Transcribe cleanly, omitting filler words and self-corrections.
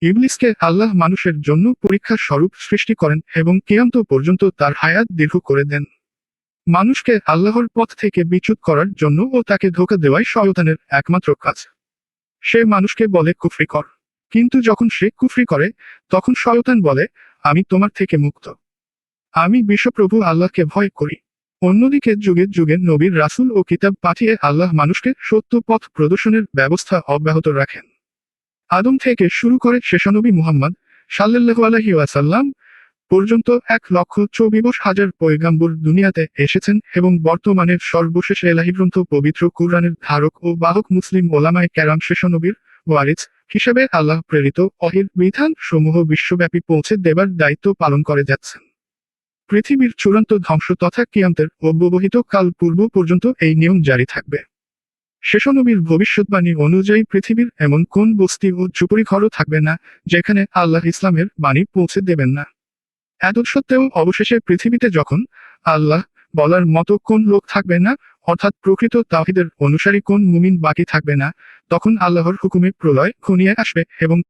ইবলিসকে আল্লাহ মানুষের জন্য পরীক্ষার স্বরূপ সৃষ্টি করেন এবং কিয়ামত পর্যন্ত তার হায়াত দীর্ঘ করে দেন। মানুষকে আল্লাহর পথ থেকে বিচ্যুত করার জন্য ও তাকে ধোঁকা দেওয়াই শয়তানের একমাত্র কাজ। সে মানুষকে বলে কুফরি কর, কিন্তু যখন সে কুফরি করে তখন শয়তান বলে, আমি তোমার থেকে মুক্ত, আমি বিশ্বপ্রভু আল্লাহকে ভয় করি। অন্যদিকে যুগে যুগে নবীর রাসূল ও কিতাব পাঠিয়ে আল্লাহ মানুষকে সত্য পথ প্রদর্শনের ব্যবস্থা অব্যাহত রাখেন। আদম থেকে শুরু করে শেষনবী মুহাম্মদ সাল্লাল্লাহু আলাইহি ওয়াসাল্লাম পর্যন্ত 1,24,000 পয়গাম্বর দুনিয়াতে এসেছেন এবং বর্তমানের সর্বশেষ এলাহি গ্রন্থ পবিত্র কুরআনের ধারক ও বাহক মুসলিম ওলামায়ে কেরাম শেষনবীর ওয়ারিস হিসেবে আল্লাহ প্রেরিত ওহীর বিধান সমূহ বিশ্বব্যাপী পৌঁছে দেবার দায়িত্ব পালন করে যাচ্ছেন। পৃথিবীর চূড়ান্ত ধ্বংস তথা কিয়ামতের অব্যবহিত কাল পূর্ব পর্যন্ত এই নিয়ম জারি থাকবে। শেষনবীর ভবিষ্যৎবাণী অনুযায়ী পৃথিবীর এমন কোন বস্তি ও ঝুপড়িঘরও থাকবে না যেখানে আল্লাহ ইসলামের বাণী পৌঁছে দেবেন না। এতসত্ত্বেও অবশেষে পৃথিবীতে যখন আল্লাহ বলার মতো কোন লোক থাকবে না, অর্থাৎ প্রকৃত তাওহীদের অনুসারী কোন মুমিন বাকি থাকবে না, তখন আল্লাহর হুকুমে প্রলয় ঘনিয়ে আসবে এবং